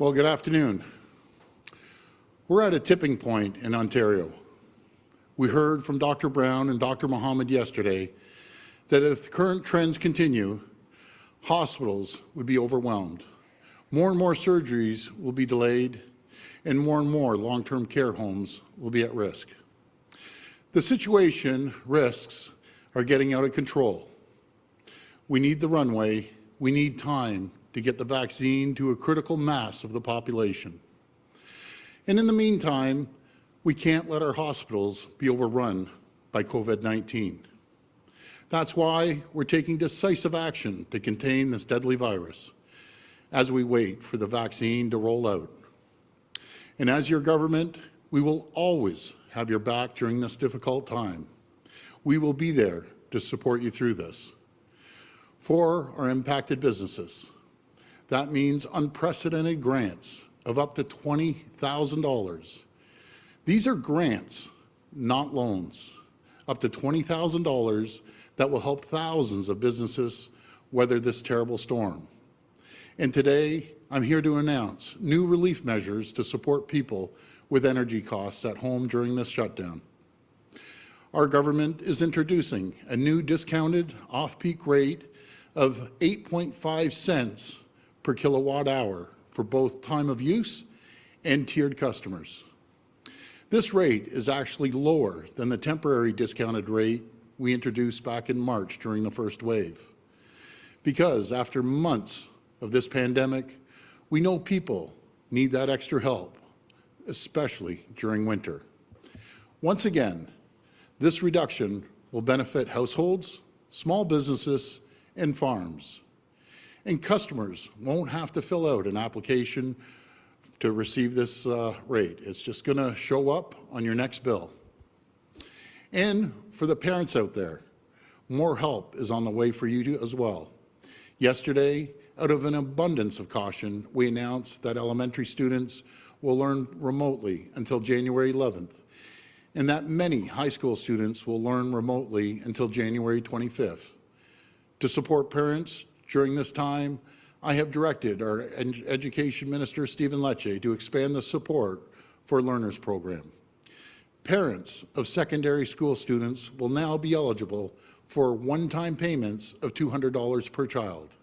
Well, good afternoon. We're at a tipping point in Ontario. We heard from Dr. Brown and Dr. Mohammed yesterday that if the current trends continue, hospitals would be overwhelmed. More and more surgeries will be delayed, and more long-term care homes will be at risk. The situation risks are getting out of control. We need the runway. We need time to get the vaccine to a critical mass of the population. And in the meantime, we can't let our hospitals be overrun by COVID-19. That's why we're taking decisive action to contain this deadly virus as we wait for the vaccine to roll out. And as your government, we will always have your back during this difficult time. We will be there to support you through this. For our impacted businesses, that means unprecedented grants of up to $20,000. These are grants, not loans, up to $20,000 that will help thousands of businesses weather this terrible storm. And today, I'm here to announce new relief measures to support people with energy costs at home during this shutdown. Our government is introducing a new discounted off-peak rate of 8.5 cents per kilowatt hour for both time of use and tiered customers. This rate is actually lower than the temporary discounted rate we introduced back in March during the first wave. Because after months of this pandemic, we know people need that extra help, especially during winter. Once again, this reduction will benefit households, small businesses, and farms. And customers won't have to fill out an application to receive this rate. It's just going to show up on your next bill. And for the parents out there, more help is on the way for you as well. Yesterday, out of an abundance of caution, we announced that elementary students will learn remotely until January 11th, and that many high school students will learn remotely until January 25th. To support parents during this time, I have directed our Education Minister, Stephen Lecce, to expand the support for Learners Program. Parents of secondary school students will now be eligible for one-time payments of $200 per child.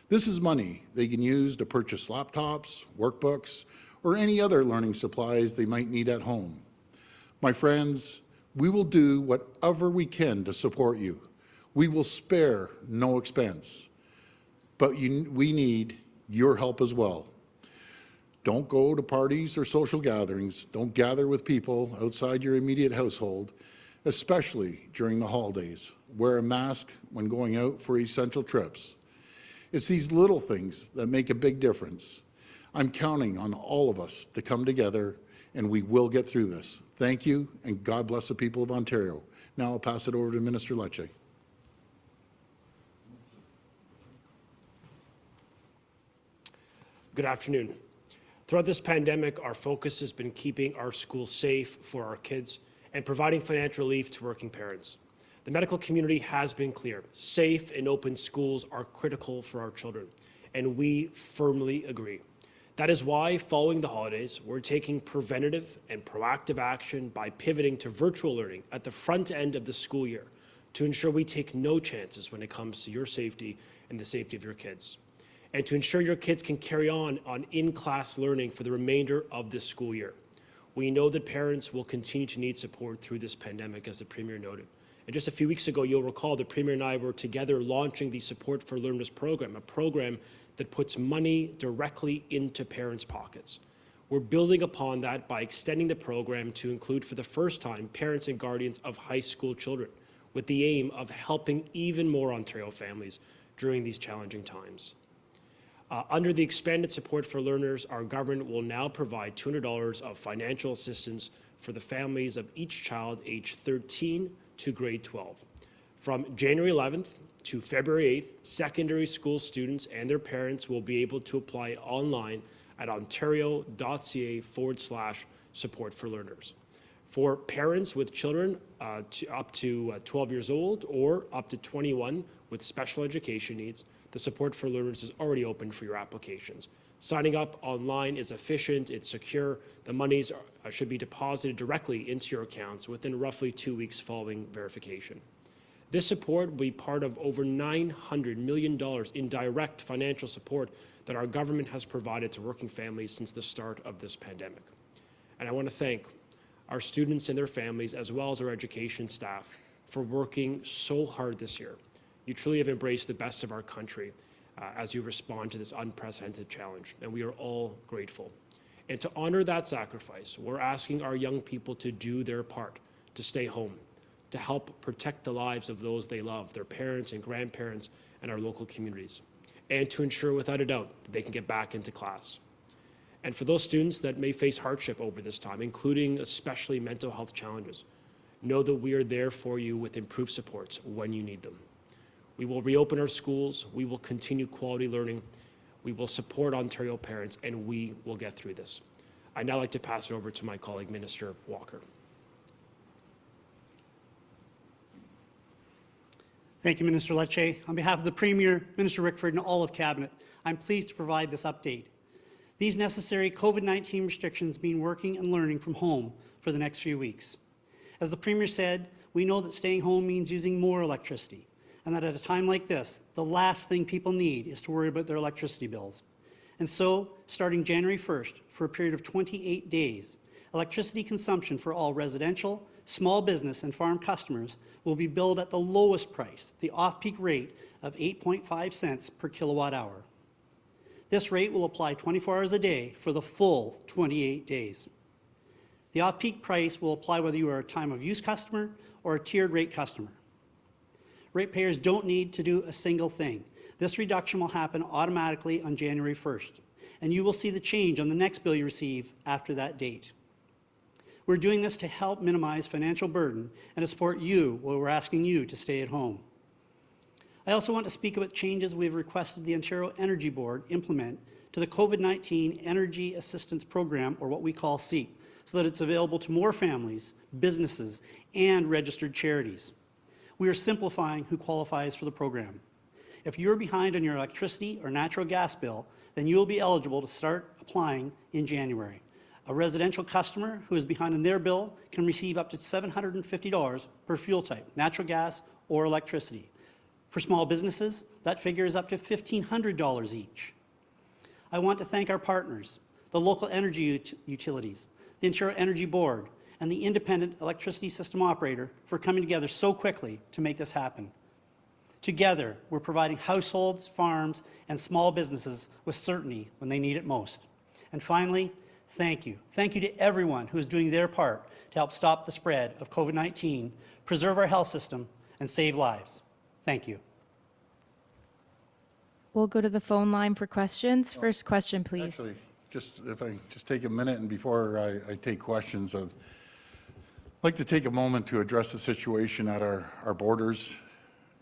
This is money they can use to purchase laptops, workbooks, or any other learning supplies they might need at home. My friends, we will do whatever we can to support you. We will spare no expense, but we need your help as well. Don't go to parties or social gatherings. Don't gather with people outside your immediate household, especially during the holidays. Wear a mask when going out for essential trips. It's these little things that make a big difference. I'm counting on all of us to come together, and we will get through this. Thank you, and God bless the people of Ontario. Now I'll pass it over to Minister Lecce. Good afternoon. Throughout this pandemic, our focus has been keeping our schools safe for our kids and providing financial relief to working parents. The medical community has been clear. Safe and open schools are critical for our children, and we firmly agree. That is why, following the holidays, we're taking preventative and proactive action by pivoting to virtual learning at the front end of the school year to ensure we take no chances when it comes to your safety and the safety of your kids, and to ensure your kids can carry on in-class learning for the remainder of this school year. We know that parents will continue to need support through this pandemic, as the Premier noted. And just a few weeks ago, you'll recall the Premier and I were together launching the Support for Learners program, a program that puts money directly into parents' pockets. We're building upon that by extending the program to include, for the first time, parents and guardians of high school children, with the aim of helping even more Ontario families during these challenging times. Under the expanded Support for Learners, our government will now provide $200 of financial assistance for the families of each child aged 13 to grade 12. From January 11th to February 8th, secondary school students and their parents will be able to apply online at ontario.ca/support for learners. For parents with children up to 12 years old or up to 21 with special education needs, the Support for Learners is already open for your applications. Signing up online is efficient, it's secure. The monies should be deposited directly into your accounts within roughly 2 weeks following verification. This support will be part of over $900 million in direct financial support that our government has provided to working families since the start of this pandemic. And I want to thank our students and their families, as well as our education staff, for working so hard this year. You truly have embraced the best of our country as you respond to this unprecedented challenge, and we are all grateful. And to honor that sacrifice, we're asking our young people to do their part, to stay home, to help protect the lives of those they love, their parents and grandparents, and our local communities, and to ensure without a doubt that they can get back into class. And for those students that may face hardship over this time, including especially mental health challenges, know that we are there for you with improved supports when you need them. We will reopen our schools, we will continue quality learning, we will support Ontario parents, and we will get through this. I'd now like to pass it over to my colleague, Minister Walker. Thank you, Minister Lecce. On behalf of the Premier, Minister Rickford, and all of Cabinet, I'm pleased to provide this update. These necessary COVID-19 restrictions mean working and learning from home for the next few weeks. As the Premier said, we know that staying home means using more electricity, and that at a time like this, the last thing people need is to worry about their electricity bills. And so, starting January 1st, for a period of 28 days, electricity consumption for all residential, small business, and farm customers will be billed at the lowest price, the off-peak rate of 8.5 cents per kilowatt hour. This rate will apply 24 hours a day for the full 28 days. The off-peak price will apply whether you are a time-of-use customer or a tiered rate customer. Ratepayers don't need to do a single thing. This reduction will happen automatically on January 1st, and you will see the change on the next bill you receive after that date. We're doing this to help minimize financial burden and to support you while we're asking you to stay at home. I also want to speak about changes we've requested the Ontario Energy Board implement to the COVID-19 Energy Assistance Program, or what we call SEEP, so that it's available to more families, businesses, and registered charities. We are simplifying who qualifies for the program. If you're behind on your electricity or natural gas bill, then you'll be eligible to start applying in January. A residential customer who is behind on their bill can receive up to $750 per fuel type, natural gas or electricity. For small businesses, that figure is up to $1,500 each. I want to thank our partners, the local energy utilities, the Ontario Energy Board, and the independent electricity system operator for coming together so quickly to make this happen. Together, we're providing households, farms, and small businesses with certainty when they need it most. And finally, thank you. Thank you to everyone who is doing their part to help stop the spread of COVID-19, preserve our health system, and save lives. Thank you. We'll go to the phone line for questions. First question, please. Actually, if I just take a minute, and before I take questions, I'd like to take a moment to address the situation at our borders.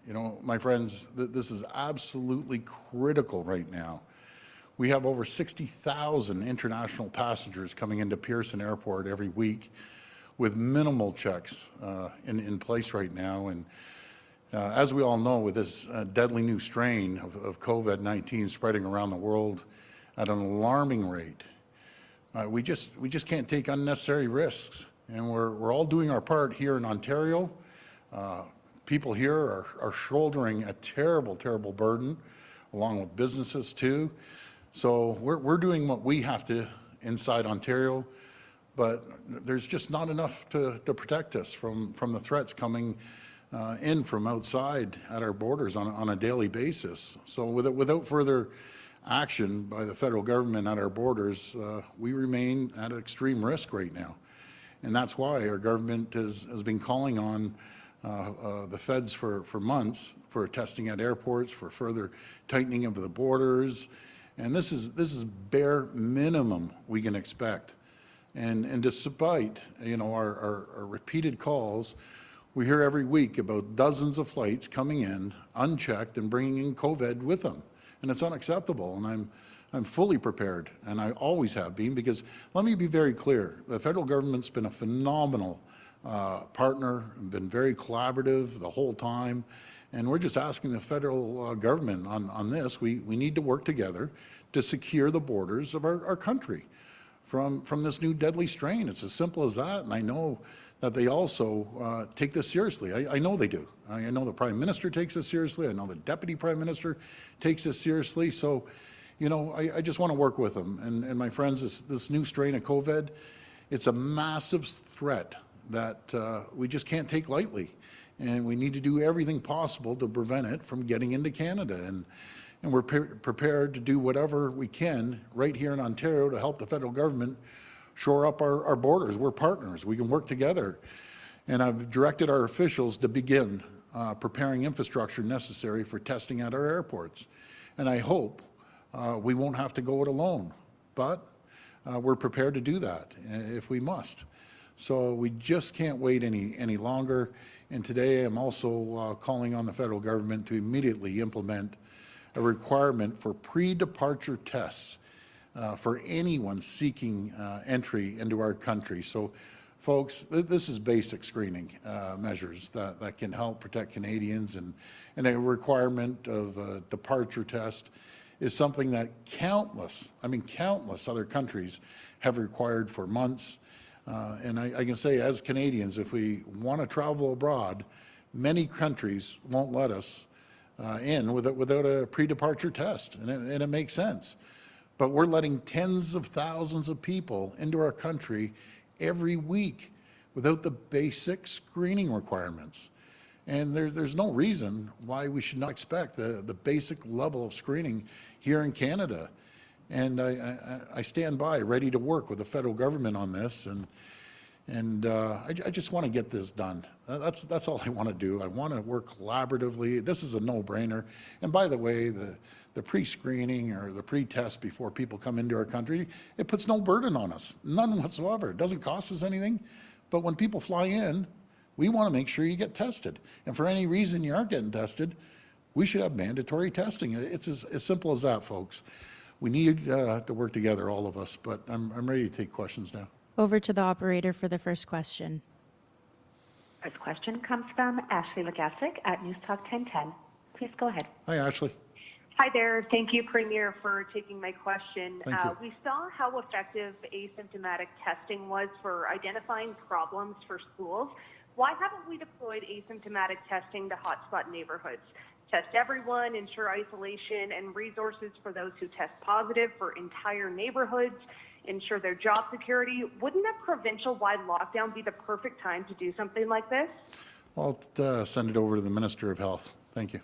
You know, my friends, this is absolutely critical right now. We have over 60,000 international passengers coming into Pearson Airport every week with minimal checks in place right now. And as we all know, with this deadly new strain of COVID-19 spreading around the world at an alarming rate, we just can't take unnecessary risks. And we're all doing our part here in Ontario. People here are shouldering a terrible, terrible burden, along with businesses too. So we're doing what we have to inside Ontario, but there's just not enough to protect us from the threats coming in from outside at our borders on a daily basis. So without further action by the federal government at our borders, we remain at extreme risk right now. And that's why our government has been calling on the feds for months for testing at airports, for further tightening of the borders. And this is bare minimum we can expect. And despite, you know, our repeated calls, we hear every week about dozens of flights coming in unchecked and bringing in COVID with them. And it's unacceptable. And I'm fully prepared, and I always have been, because let me be very clear, the federal government's been a phenomenal partner, been very collaborative the whole time, and we're just asking the federal government on this. We need to work together to secure the borders of our country from this new deadly strain. It's as simple as that, and I know that they also take this seriously. I know they do. I know the Prime Minister takes this seriously. I know the Deputy Prime Minister takes this seriously. So, you know, I just want to work with them. And my friends, this new strain of COVID, it's a massive threat that we just can't take lightly. And we need to do everything possible to prevent it from getting into Canada. And we're prepared to do whatever we can right here in Ontario to help the federal government shore up our borders. We're partners. We can work together. And I've directed our officials to begin preparing infrastructure necessary for testing at our airports. And I hope we won't have to go it alone, but we're prepared to do that if we must. So we just can't wait any longer. And today I'm also calling on the federal government to immediately implement a requirement for pre-departure tests for anyone seeking entry into our country. So folks, this is basic screening measures that can help protect Canadians, and a requirement of a departure test is something that countless other countries have required for months. And I can say, as Canadians, if we want to travel abroad, many countries won't let us in without a pre-departure test, and it makes sense. But we're letting tens of thousands of people into our country every week without the basic screening requirements. And there's no reason why we should not expect the basic level of screening here in Canada. And I stand by, ready to work with the federal government on this, and I just want to get this done. That's all I want to do. I want to work collaboratively. This is a no-brainer. And by the way, the pre-screening or the pre-test before people come into our country, it puts no burden on us, none whatsoever. It doesn't cost us anything. But when people fly in, we want to make sure you get tested. And for any reason you aren't getting tested, we should have mandatory testing. It's as simple as that, folks. We need to work together, all of us, but I'm ready to take questions now. Over to the operator for the first question. First question comes from Ashley Legasic at News Talk 1010. Please go ahead. Hi, Ashley. Hi there. Thank you, Premier, for taking my question. Thank you. We saw how effective asymptomatic testing was for identifying problems for schools. Why haven't we deployed asymptomatic testing to hotspot neighborhoods? Test everyone, ensure isolation and resources for those who test positive for entire neighborhoods, ensure their job security. Wouldn't a provincial-wide lockdown be the perfect time to do something like this? I'll send it over to the Minister of Health. Thank you.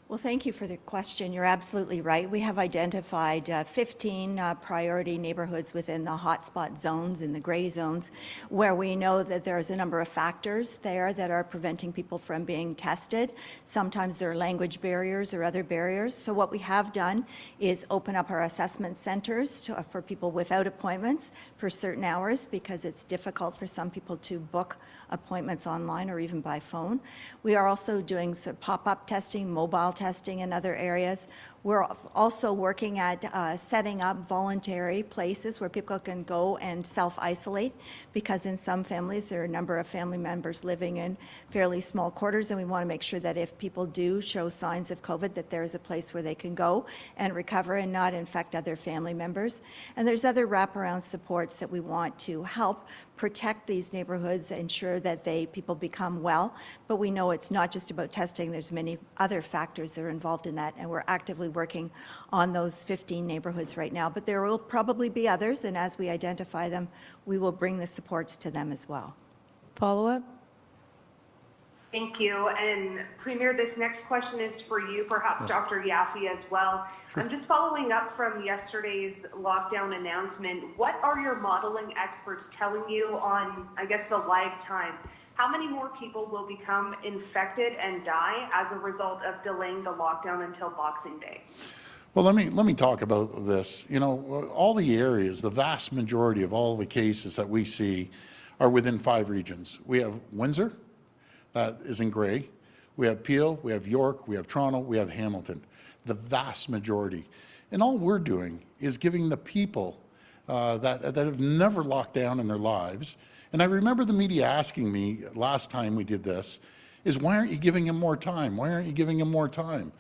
Well, thank you for the question. You're absolutely right. We have identified 15 priority neighborhoods within the hotspot zones, in the gray zones, where we know that there's a number of factors there that are preventing people from being tested. Sometimes there are language barriers or other barriers. So what we have done is open up our assessment centers for people without appointments for certain hours, because it's difficult for some people to book appointments online or even by phone. We are also doing some pop-up testing, mobile testing in other areas. We're also working at setting up voluntary places where people can go and self-isolate, because in some families there are a number of family members living in fairly small quarters, and we want to make sure that if people do show signs of COVID, that there is a place where they can go and recover and not infect other family members. And there's other wraparound supports that we want to help protect these neighborhoods, ensure that people become well. But we know it's not just about testing. There's many other factors that are involved in that, and we're actively working on those 15 neighborhoods right now. But there will probably be others, and as we identify them, we will bring the supports to them as well. Follow-up? Thank you. And Premier, this next question is for you, perhaps Dr. Yaffe as well. Sure. I'm just following up from yesterday's lockdown announcement. What are your modeling experts telling you on, I guess, the lag time? How many more people will become infected and die as a result of delaying the lockdown until Boxing Day? Well, let me talk about this. You know, all the areas, the vast majority of all the cases that we see are within 5 regions. We have Windsor, that is in gray. We have Peel, we have York, we have Toronto, we have Hamilton, the vast majority. And all we're doing is giving the people that have never locked down in their lives. And I remember the media asking me last time we did this, is why aren't you giving them more time? Why aren't you giving them more time?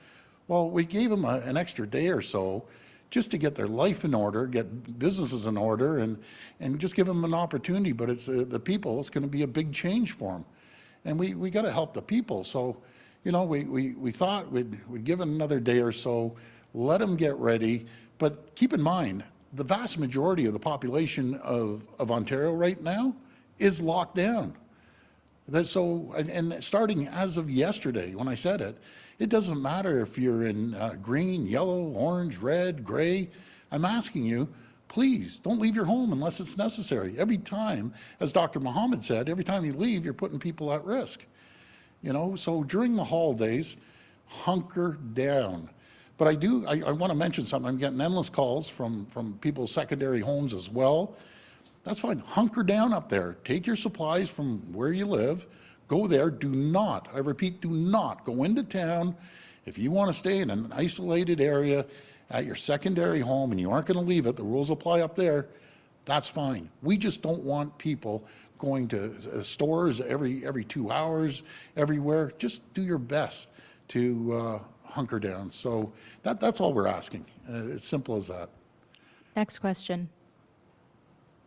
Well, we gave them an extra day or so just to get their life in order, get businesses in order, and just give them an opportunity. But it's the people, it's going to be a big change for them. And we got to help the people. So, you know, we thought we'd give it another day or so, let them get ready. But keep in mind, the vast majority of the population of Ontario right now is locked down. So, and starting as of yesterday, when I said it, it doesn't matter if you're in green, yellow, orange, red, gray. I'm asking you, please don't leave your home unless it's necessary. Every time, as Dr. Mohammed said, every time you leave, you're putting people at risk. You know, so during the holidays, hunker down. But I want to mention something. I'm getting endless calls from people's secondary homes as well. That's fine. Hunker down up there. Take your supplies from where you live. Go there. Do not, I repeat, do not go into town. If you want to stay in an isolated area at your secondary home and you aren't going to leave it, the rules apply up there, that's fine. We just don't want people going to stores every 2 hours, everywhere. Just do your best to hunker down. So that's all we're asking. It's simple as that. Next question.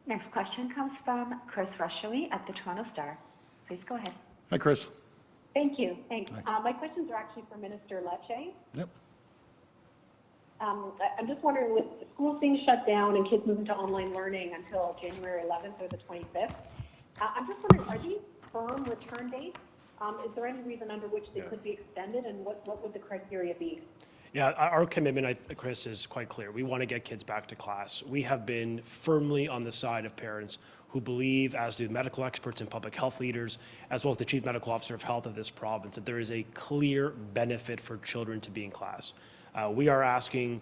Next question comes from Chris Rushowy at the Toronto Star. Please go ahead. Hi, Chris. Thank you. Thanks. Hi. My questions are actually for Minister Lecce. Yep. I'm just wondering, with schools being shut down and kids moving to online learning until January 11th or the 25th, I'm just wondering, are these firm return dates? Is there any reason under which they could be extended, and what would the criteria be? Yeah, our commitment, Chris, is quite clear. We want to get kids back to class. We have been firmly on the side of parents who believe, as do medical experts and public health leaders, as well as the Chief Medical Officer of Health of this province, that there is a clear benefit for children to be in class. We are asking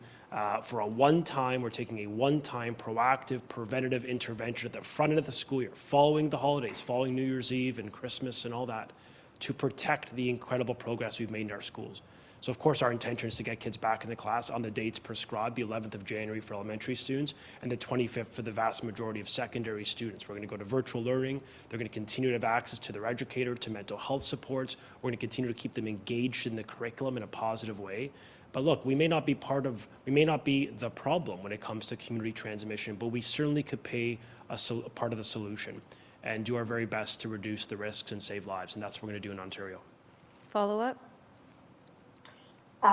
for we're taking a one-time proactive preventative intervention at the front end of the school year, following the holidays, following New Year's Eve and Christmas and all that, to protect the incredible progress we've made in our schools. So of course our intention is to get kids back into class on the dates prescribed, the 11th of January for elementary students and the 25th for the vast majority of secondary students. We're going to go to virtual learning. They're going to continue to have access to their educator, to mental health supports. We're going to continue to keep them engaged in the curriculum in a positive way. But look, we may not be the problem when it comes to community transmission, but we certainly could play a part of the solution and do our very best to reduce the risks and save lives. And that's what we're going to do in Ontario. Follow up.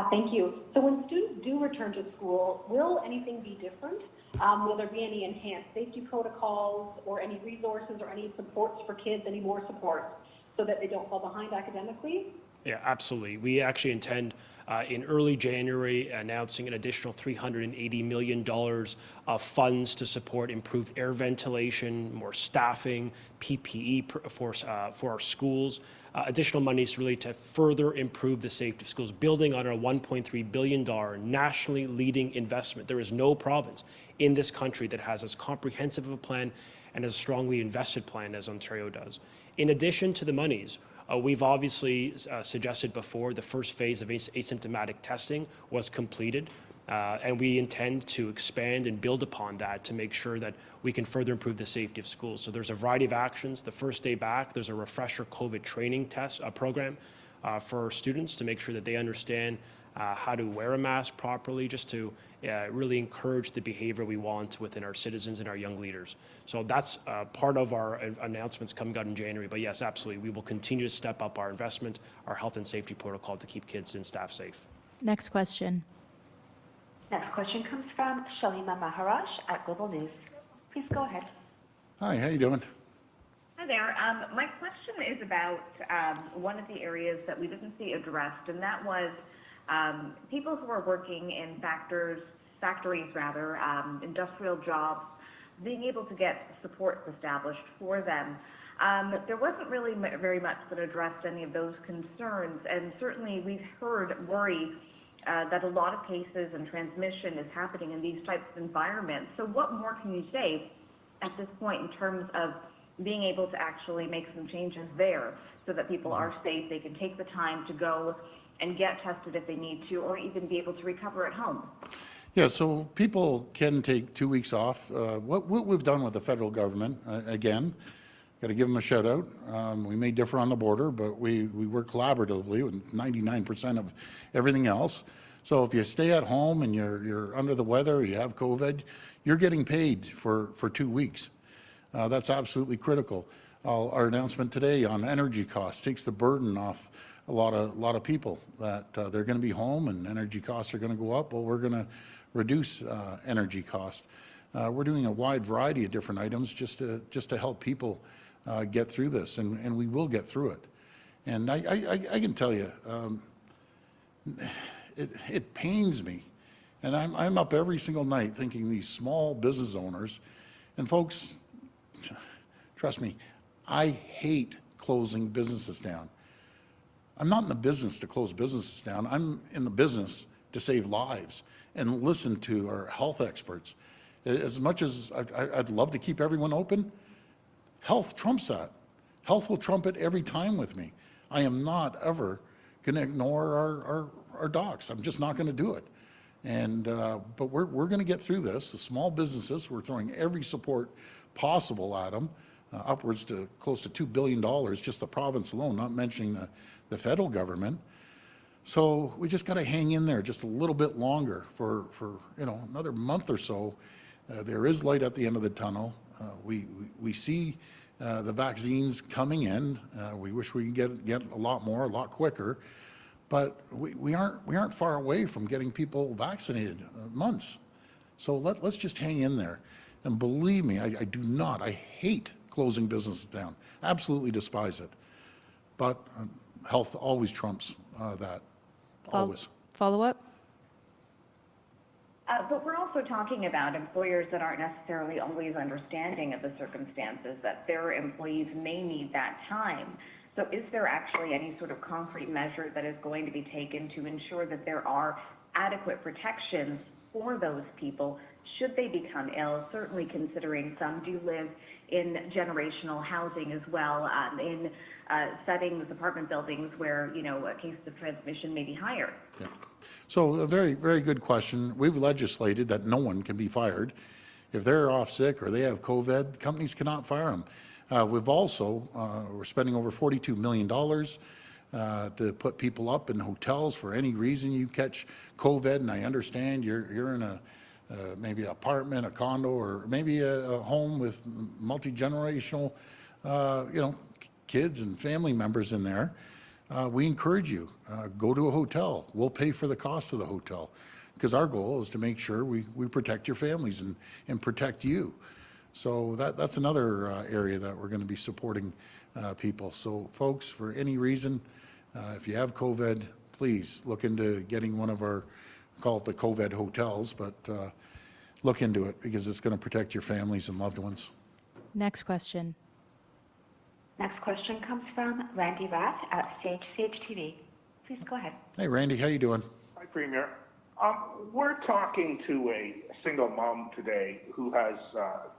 Thank you. So when students do return to school, will anything be different? Will there be any enhanced safety protocols or any resources or any supports for kids, any more supports so that they don't fall behind academically? Yeah, absolutely. We actually intend in early January announcing an additional $380 million of funds to support improved air ventilation, more staffing, PPE for our schools, additional monies really to further improve the safety of schools, building on our $1.3 billion nationally leading investment. There is no province in this country that has as comprehensive of a plan and as strongly invested plan as Ontario does. In addition to the monies, we've obviously suggested before the first phase of asymptomatic testing was completed, and we intend to expand and build upon that to make sure that we can further improve the safety of schools. So there's a variety of actions. The first day back, there's a refresher COVID training program for students to make sure that they understand how to wear a mask properly, just to really encourage the behavior we want within our citizens and our young leaders. So that's part of our announcements coming out in January. But yes, absolutely, we will continue to step up our investment, our health and safety protocol to keep kids and staff safe. Next question. Next question comes from Shalima Maharaj at Global News. Please go ahead. Hi, how you doing? Hi there. My question is about one of the areas that we didn't see addressed, and that was people who are working in factories, industrial jobs, being able to get supports established for them. There wasn't really very much that addressed any of those concerns, and certainly we've heard worry that a lot of cases and transmission is happening in these types of environments. So what more can you say at this point in terms of being able to actually make some changes there so that people are safe, they can take the time to go and get tested if they need to, or even be able to recover at home? Yeah, so people can take 2 weeks off. What we've done with the federal government, again, Got to give them a shout out. We may differ on the border, but we work collaboratively with 99% of everything else. So if you stay at home and you're under the weather, or you have COVID, you're getting paid for 2 weeks. That's absolutely critical. Our announcement today on energy costs takes the burden off a lot of people that they're going to be home and energy costs are going to go up. Well, we're going to reduce energy costs. We're doing a wide variety of different items just to help people get through this, and we will get through it. And I can tell you, it pains me, and I'm up every single night thinking these small business owners, and folks, trust me, I hate closing businesses down. I'm not in the business to close businesses down. I'm in the business to save lives and listen to our health experts. As much as I'd love to keep everyone open, health trumps that. Health will trump it every time with me. I am not ever going to ignore our docs. I'm just not going to do it. And but we're going to get through this. The small businesses, we're throwing every support possible at them, upwards to close to $2 billion, just the province alone, not mentioning the federal government. So we just got to hang in there just a little bit longer for another month or so. There is light at the end of the tunnel. We see the vaccines coming in. We wish we could get a lot more, a lot quicker, but we aren't far away from getting people vaccinated, months. So let's just hang in there. And believe me, I hate closing businesses down. Absolutely despise it. But health always trumps that, always. Follow up? But we're also talking about employers that aren't necessarily always understanding of the circumstances, that their employees may need that time. So is there actually any sort of concrete measure that is going to be taken to ensure that there are adequate protections for those people should they become ill, certainly considering some do live in generational housing as well, in settings, apartment buildings where, cases of transmission may be higher? Yeah. So a very, very good question. We've legislated that no one can be fired. If they're off sick or they have COVID, companies cannot fire them. We've also, we're spending over $42 million to put people up in hotels for any reason you catch COVID, and I understand you're in a maybe an apartment, a condo, or maybe a home with multi-generational, kids and family members in there. We encourage you, go to a hotel. We'll pay for the cost of the hotel, because our goal is to make sure we protect your families and protect you. So that's another area that we're going to be supporting people. So folks, for any reason, if you have COVID, please look into getting one of our, call it the COVID hotels, but look into it, because it's going to protect your families and loved ones. Next question. Next question comes from Randy Rath at CHTV. Please go ahead. Hey Randy, how you doing? Hi, Premier. We're talking to a single mom today who has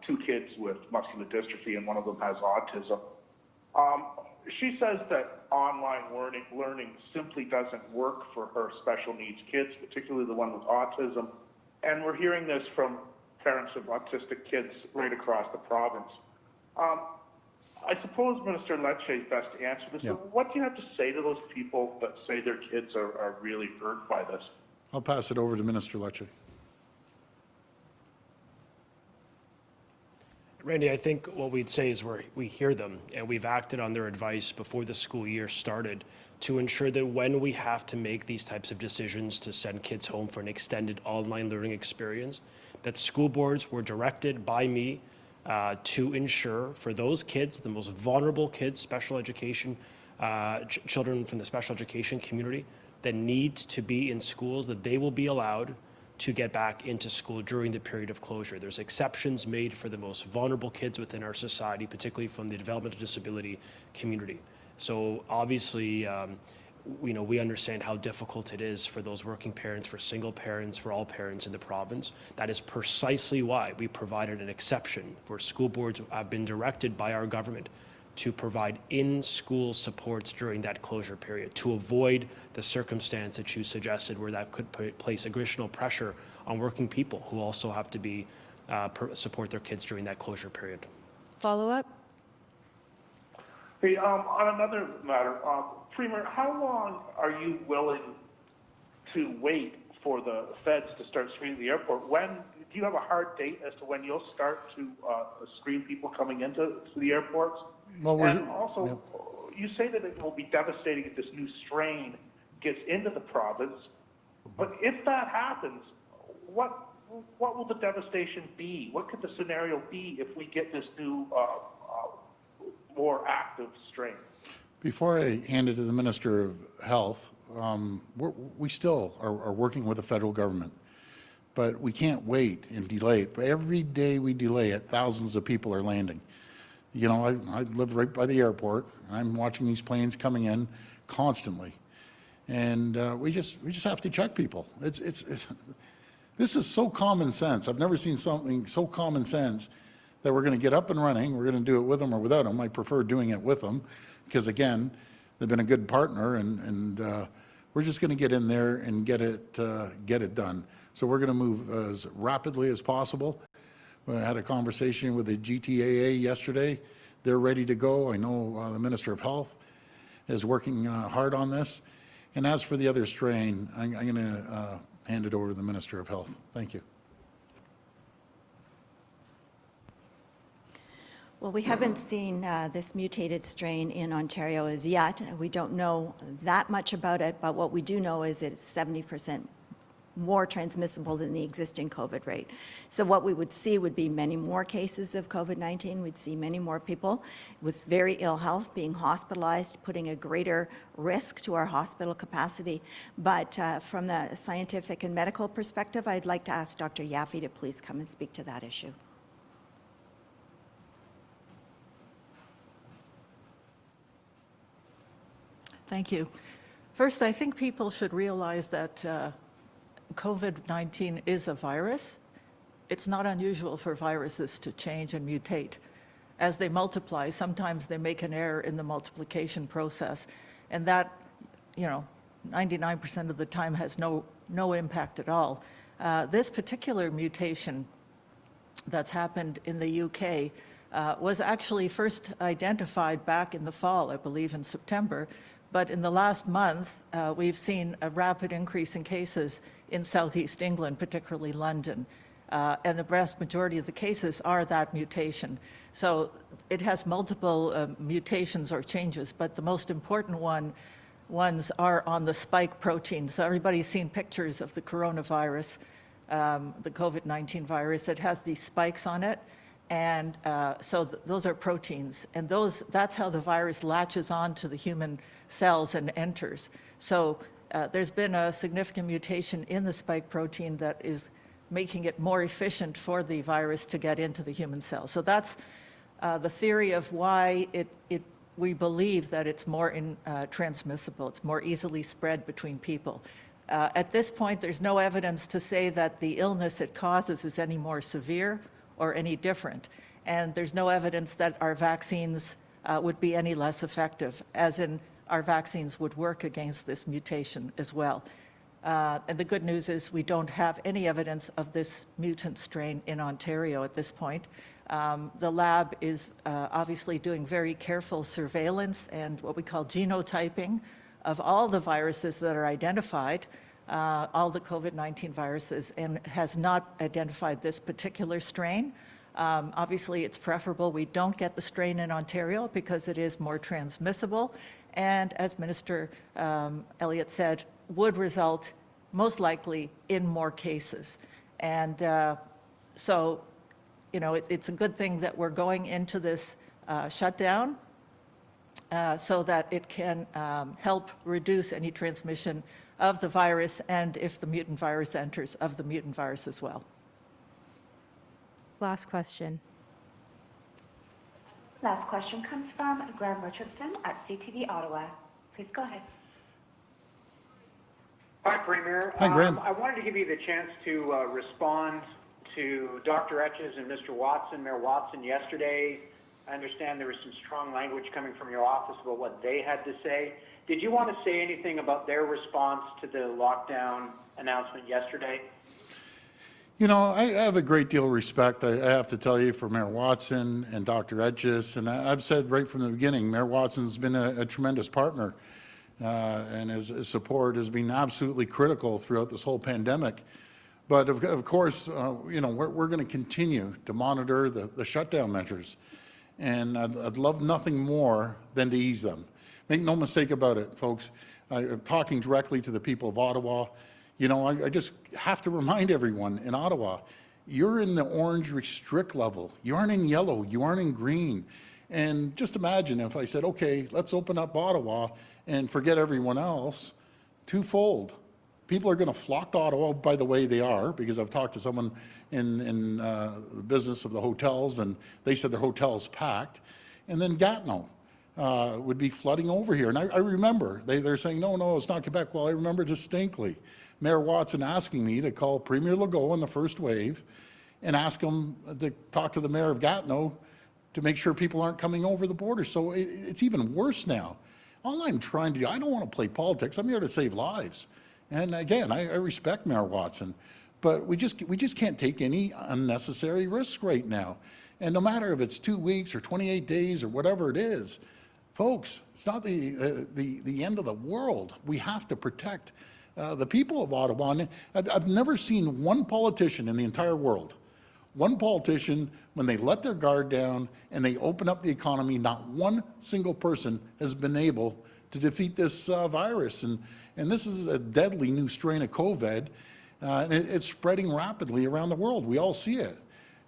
2 kids with muscular dystrophy, and one of them has autism. She says that online learning simply doesn't work for her special needs kids, particularly the one with autism. And we're hearing this from parents of autistic kids right across the province. I suppose Minister Lecce is best to answer this, Yeah. but what do you have to say to those people that say their kids are really hurt by this? I'll pass it over to Minister Lecce. Randy, I think what we'd say is we hear them, and we've acted on their advice before the school year started to ensure that when we have to make these types of decisions to send kids home for an extended online learning experience, that school boards were directed by me to ensure for those kids, the most vulnerable kids, special education, children from the special education community that need to be in schools, that they will be allowed to get back into school during the period of closure. There's exceptions made for the most vulnerable kids within our society, particularly from the developmental disability community. So obviously, we understand how difficult it is for those working parents, for single parents, for all parents in the province. That is precisely why we provided an exception where school boards have been directed by our government to provide in-school supports during that closure period to avoid the circumstance that you suggested where that could place additional pressure on working people who also have to be support their kids during that closure period. Follow up? Hey, on another matter, Premier, how long are you willing to wait for the feds to start screening the airport? When do you have a hard date as to when you'll start to screen people coming into the airports? Well, And also, you say that it will be devastating if this new strain gets into the province, but if that happens, what will the devastation be? What could the scenario be if we get this new, more active strain? Before I hand it to the Minister of Health, we still are working with the federal government, but we can't wait and delay it. Every day we delay it, thousands of people are landing. You know, I live right by the airport. I'm watching these planes coming in constantly, and we just have to check people. This is so common sense. I've never seen something so common sense that we're going to get up and running. We're going to do it with them or without them. I prefer doing it with them because, again, they've been a good partner, and we're just going to get in there and get it done. So we're going to move as rapidly as possible. I had a conversation with the GTAA yesterday. They're ready to go. I know the Minister of Health is working hard on this. And as for the other strain, I'm going to hand it over to the Minister of Health. Thank you. Well, we haven't seen this mutated strain in Ontario as yet. We don't know that much about it, but what we do know is it's 70% more transmissible than the existing COVID rate. So what we would see would be many more cases of COVID-19. We'd see many more people with very ill health being hospitalized, putting a greater risk to our hospital capacity. But from the scientific and medical perspective, I'd like to ask Dr. Yaffe to please come and speak to that issue. Thank you. First, I think people should realize that COVID-19 is a virus. It's not unusual for viruses to change and mutate. As they multiply, sometimes they make an error in the multiplication process, and that, 99% of the time has no impact at all. This particular mutation that's happened in the UK was actually first identified back in the fall, I believe in September, but in the last month, we've seen a rapid increase in cases in southeast England, particularly London. And the vast majority of the cases are that mutation. So it has multiple mutations or changes, but the most important ones are on the spike protein. So everybody's seen pictures of the coronavirus, the COVID-19 virus. It has these spikes on it. And so those are proteins, and that's how the virus latches on to the human cells and enters. So there's been a significant mutation in the spike protein that is making it more efficient for the virus to get into the human cells. So that's the theory of why we believe that it's more transmissible. It's more easily spread between people. At this point, there's no evidence to say that the illness it causes is any more severe or any different. And there's no evidence that our vaccines would be any less effective, as in our vaccines would work against this mutation as well. And the good news is we don't have any evidence of this mutant strain in Ontario at this point. The lab is obviously doing very careful surveillance and what we call genotyping of all the viruses that are identified, all the COVID-19 viruses, and has not identified this particular strain. Obviously, it's preferable we don't get the strain in Ontario because it is more transmissible, and as Minister Elliott said, would result most likely in more cases. And so, it's a good thing that we're going into this shutdown so that it can help reduce any transmission of the virus, and if the mutant virus enters, of the mutant virus as well. Last question. Last question comes from Graham Richardson at CTV Ottawa. Please go ahead. Hi, Premier. Hi, Graham. I wanted to give you the chance to respond to Dr. Etches and Mr. Watson, Mayor Watson, yesterday. I understand there was some strong language coming from your office about what they had to say. Did you want to say anything about their response to the lockdown announcement yesterday? You know, I have a great deal of respect, I have to tell you, for Mayor Watson and Dr. Etches, and I've said right from the beginning, Mayor Watson's been a tremendous partner, and his support has been absolutely critical throughout this whole pandemic. But of course, you know, we're going to continue to monitor the shutdown measures, and I'd love nothing more than to ease them. Make no mistake about it, folks. I'm talking directly to the people of Ottawa. You know, I just have to remind everyone in Ottawa, you're in the orange restrict level. You aren't in yellow, you aren't in green. And just imagine if I said, okay, let's open up Ottawa and forget everyone else, twofold. People are going to flock to Ottawa, by the way they are, because I've talked to someone in the business of the hotels, and they said their hotel's packed. And then Gatineau would be flooding over here. And I remember, they're saying, no, it's not Quebec. Well, I remember distinctly Mayor Watson asking me to call Premier Legault in the first wave and ask him to talk to the mayor of Gatineau to make sure people aren't coming over the border. So it's even worse now. All I'm trying to do, I don't want to play politics. I'm here to save lives. And again, I respect Mayor Watson, but we just can't take any unnecessary risks right now. And no matter if it's 2 weeks or 28 days or whatever it is, folks, it's not the end of the world. We have to protect the people of Ottawa. And I've never seen one politician in the entire world, one politician, when they let their guard down and they open up the economy, not one single person has been able to defeat this virus. And this is a deadly new strain of COVID, and it's spreading rapidly around the world. We all see it.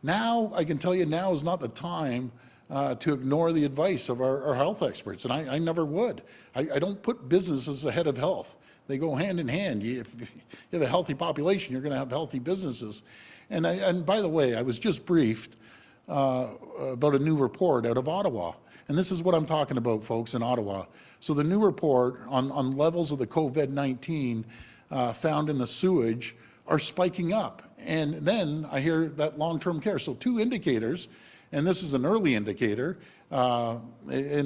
Now, I can tell you, now is not the time to ignore the advice of our health experts, and I never would. I don't put businesses ahead of health. They go hand in hand. If you have a healthy population, you're going to have healthy businesses. And by the way, I was just briefed about a new report out of Ottawa. And this is what I'm talking about, folks, in Ottawa. So the new report on levels of the COVID-19 found in the sewage are spiking up. And then I hear that long-term care. So two indicators, and this is an early indicator, and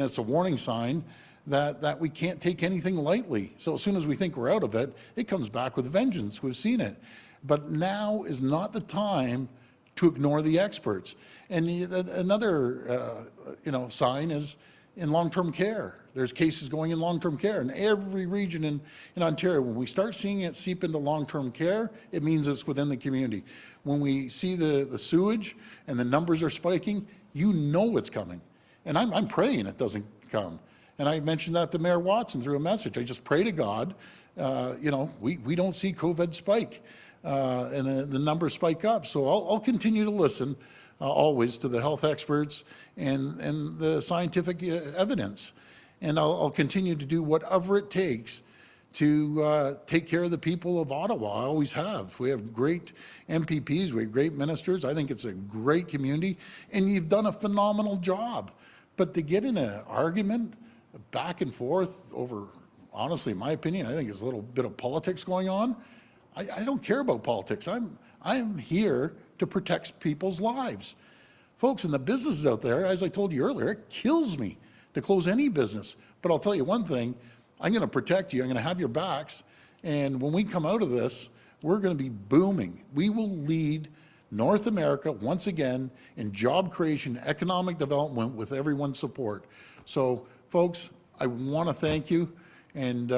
it's a warning sign that we can't take anything lightly. So as soon as we think we're out of it, it comes back with vengeance. We've seen it. But now is not the time to ignore the experts. And another sign is in long-term care. There's cases going in long-term care in every region in Ontario. When we start seeing it seep into long-term care, it means it's within the community. When we see the sewage and the numbers are spiking, you know it's coming. And I'm praying it doesn't come. And I mentioned that to Mayor Watson through a message. I just pray to God, we don't see COVID spike and the numbers spike up. So I'll continue to listen always to the health experts and the scientific evidence. And I'll continue to do whatever it takes to take care of the people of Ottawa. I always have. We have great MPPs, we have great ministers. I think it's a great community, and you've done a phenomenal job. But to get in an argument back and forth over, honestly, in my opinion, I think there's a little bit of politics going on. I don't care about politics. I'm here to protect people's lives. Folks, in the businesses out there, as I told you earlier, it kills me to close any business. But I'll tell you one thing, I'm going to protect you. I'm going to have your backs. And when we come out of this, we're going to be booming. We will lead North America once again in job creation, economic development with everyone's support. So, folks, I want to thank you. And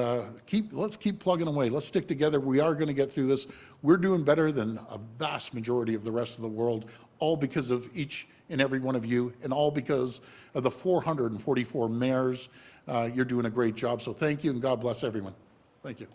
let's keep plugging away. Let's stick together. We are going to get through this. We're doing better than a vast majority of the rest of the world, all because of each and every one of you, and all because of the 444 mayors. You're doing a great job. So thank you, and God bless everyone. Thank you.